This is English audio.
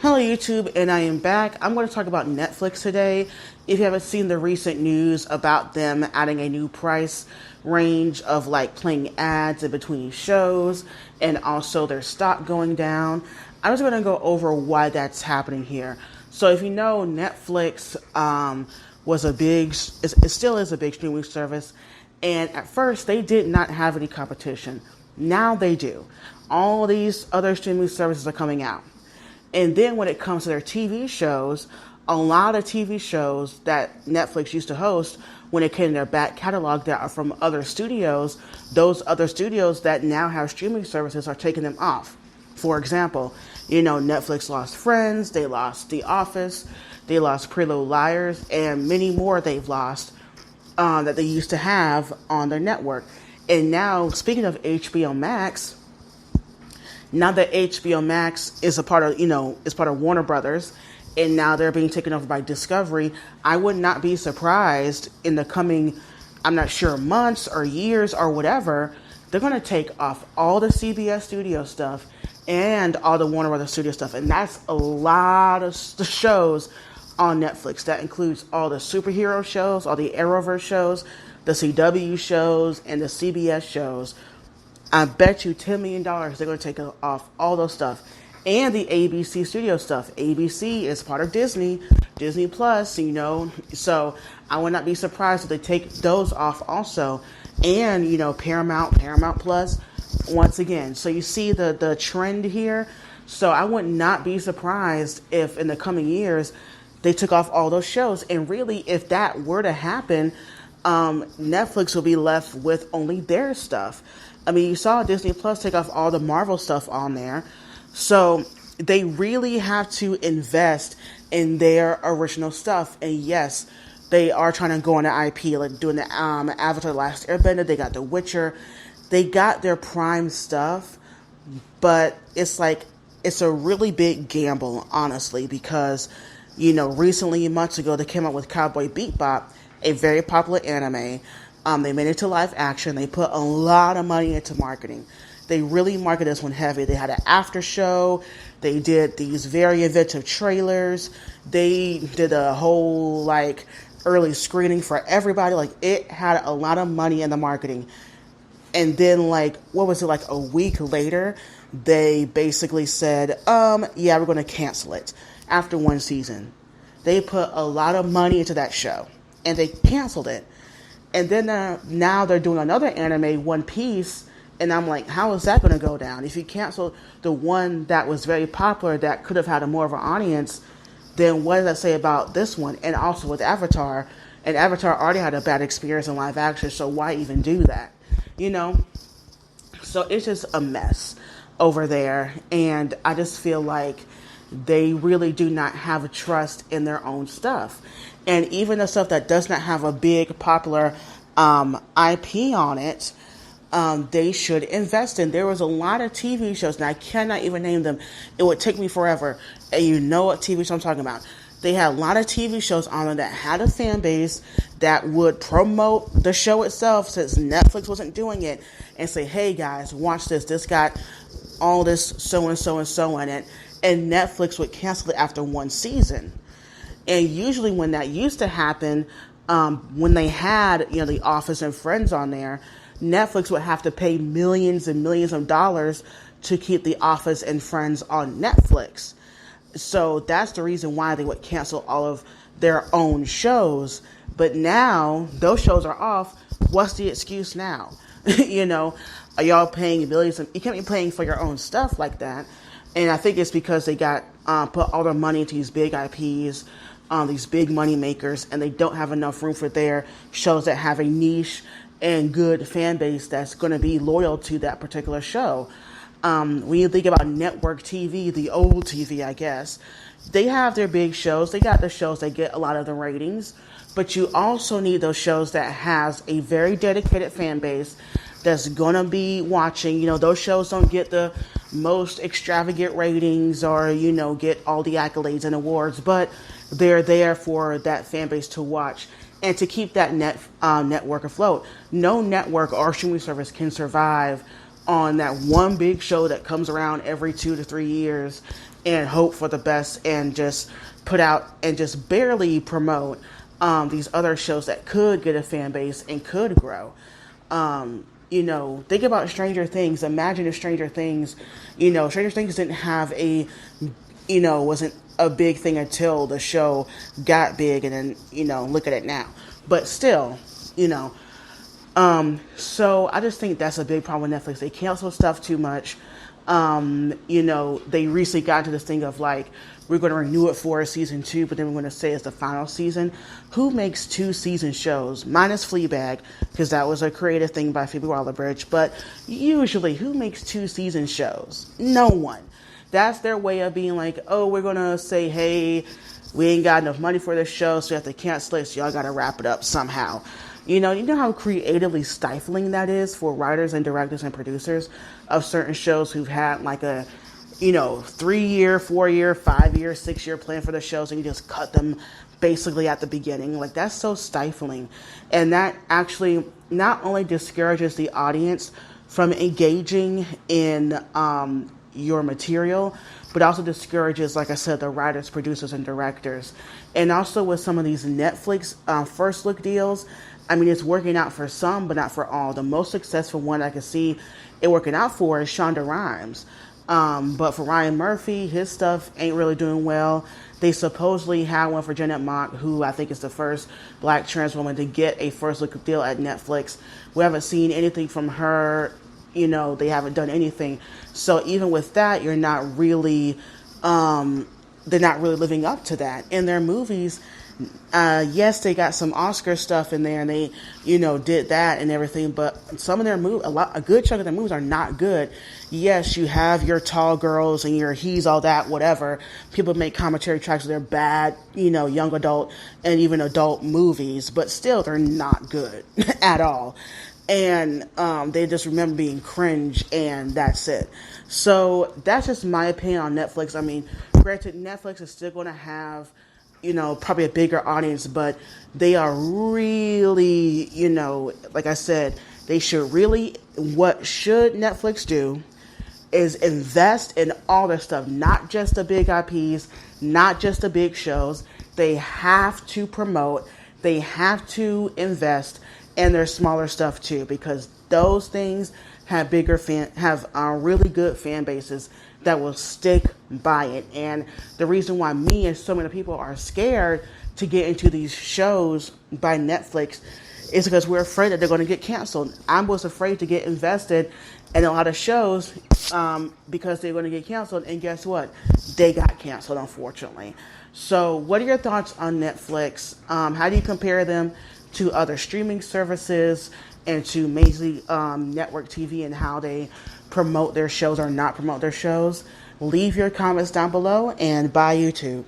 Hello YouTube, and I am back. I'm going to talk about Netflix today. If you haven't seen the recent news about them adding a new price range of like playing ads in between shows and also their stock going down, I'm just going to go over why that's happening here. So if you know, Netflix was it still is a big streaming service, and at first they did not have any competition. Now they do. All these other streaming services are coming out. And then when it comes to their TV shows, a lot of TV shows that Netflix used to host, when it came to their back catalog that are from other studios, those other studios that now have streaming services are taking them off. For example, Netflix lost Friends, they lost The Office, they lost Pretty Little Liars, and many more they've lost that they used to have on their network. And now, speaking of HBO Max, now that HBO Max is a part of, is part of Warner Brothers, and now they're being taken over by Discovery, I would not be surprised in the coming, I'm not sure, months or years or whatever, they're going to take off all the CBS studio stuff and all the Warner Brothers studio stuff. And that's a lot of shows on Netflix. That includes all the superhero shows, all the Arrowverse shows, the CW shows, and the CBS shows. I bet you $10 million they're going to take off all those stuff. And the ABC studio stuff. ABC is part of Disney Plus, so I would not be surprised if they take those off also. And, Paramount Plus, once again. So you see the trend here. So I would not be surprised if in the coming years they took off all those shows. And really, if that were to happen, Netflix will be left with only their stuff. I mean, you saw Disney Plus take off all the Marvel stuff on there. So they really have to invest in their original stuff. And yes, they are trying to go on the IP, like doing the Avatar: The Last Airbender. They got The Witcher. They got their prime stuff. But it's a really big gamble, honestly, because, recently, months ago, they came out with Cowboy Bebop, a very popular anime. They made it to live action. They put a lot of money into marketing. They really marketed this one heavy. They had an after show. They did these very inventive trailers. They did a whole early screening for everybody. It had a lot of money in the marketing. And then a week later, they basically said, yeah, we're going to cancel it after one season. They put a lot of money into that show and they canceled it. And then now they're doing another anime, One Piece, and I'm like, how is that going to go down? If you cancel the one that was very popular, that could have had a more of an audience, then what does that say about this one? And also with Avatar, and Avatar already had a bad experience in live action, so why even do that? So it's just a mess over there, and I just feel like they really do not have a trust in their own stuff. And even the stuff that does not have a big popular IP on it, they should invest in. There was a lot of TV shows, and I cannot even name them. It would take me forever. And you know what TV show I'm talking about. They had a lot of TV shows on them that had a fan base that would promote the show itself, since Netflix wasn't doing it, and say, hey guys, watch this. This got all this so and so and so in it. And Netflix would cancel it after one season. And usually when that used to happen, when they had, The Office and Friends on there, Netflix would have to pay millions and millions of dollars to keep The Office and Friends on Netflix. So that's the reason why they would cancel all of their own shows. But now those shows are off. What's the excuse now? Are y'all paying millions? You can't be paying for your own stuff like that. And I think it's because they got put all their money into these big IPs, these big money makers, and they don't have enough room for their shows that have a niche and good fan base that's going to be loyal to that particular show. When you think about network TV, the old TV, I guess, they have their big shows. They got the shows that get a lot of the ratings, but you also need those shows that has a very dedicated fan base that's going to be watching. Those shows don't get the most extravagant ratings or, get all the accolades and awards, but they're there for that fan base to watch and to keep that network afloat. No network or streaming service can survive on that one big show that comes around every 2 to 3 years and hope for the best and just put out and just barely promote these other shows that could get a fan base and could grow. Think about Stranger Things. Imagine if Stranger Things, Stranger Things didn't have wasn't a big thing until the show got big, and then, look at it now. But still, so I just think that's a big problem with Netflix. They cancel stuff too much. They recently got to this thing of like, we're going to renew it for a season 2, but then we're going to say it's the final season. Who makes 2-season shows? Minus Fleabag, because that was a creative thing by Phoebe Waller-Bridge. But usually, who makes 2-season shows? No one. That's their way of being like, oh, we're going to say, hey, we ain't got enough money for this show, so we have to cancel it, so y'all got to wrap it up somehow. You know how creatively stifling that is for writers and directors and producers of certain shows who've had like a 3-year, 4-year, 5-year, 6-year plan for the shows, and you just cut them basically at the beginning. Like, that's so stifling. And that actually not only discourages the audience from engaging in your material, but also discourages, like I said, the writers, producers, and directors. And also with some of these Netflix first look deals, I mean, it's working out for some, but not for all. The most successful one I can see it working out for is Shonda Rhimes. But for Ryan Murphy, his stuff ain't really doing well. They supposedly had one for Janet Mock, who I think is the first black trans woman to get a first look deal at Netflix. We haven't seen anything from her. They haven't done anything. So even with that, you're not really, they're not really living up to that. In their movies, yes, they got some Oscar stuff in there, and they, did that and everything. But some of their a good chunk of their movies are not good. Yes, you have your Tall Girls and your He's All That, whatever. People make commentary tracks of their bad, young adult and even adult movies, but still, they're not good at all. And they just remember being cringe, and that's it. So that's just my opinion on Netflix. I mean, granted, Netflix is still going to have probably a bigger audience, but they are really, like I said, they should really, what should Netflix do is invest in all their stuff, not just the big IPs, not just the big shows. They have to promote, they have to invest in their smaller stuff too, because those things have really good fan bases that will stick by it. And the reason why me and so many people are scared to get into these shows by Netflix is because we're afraid that they're going to get canceled. I was afraid to get invested in a lot of shows because they're going to get canceled. And guess what? They got canceled, unfortunately. So what are your thoughts on Netflix? How do you compare them to other streaming services and to mainly network TV, and how they promote their shows or not promote their shows? Leave your comments down below, and bye YouTube.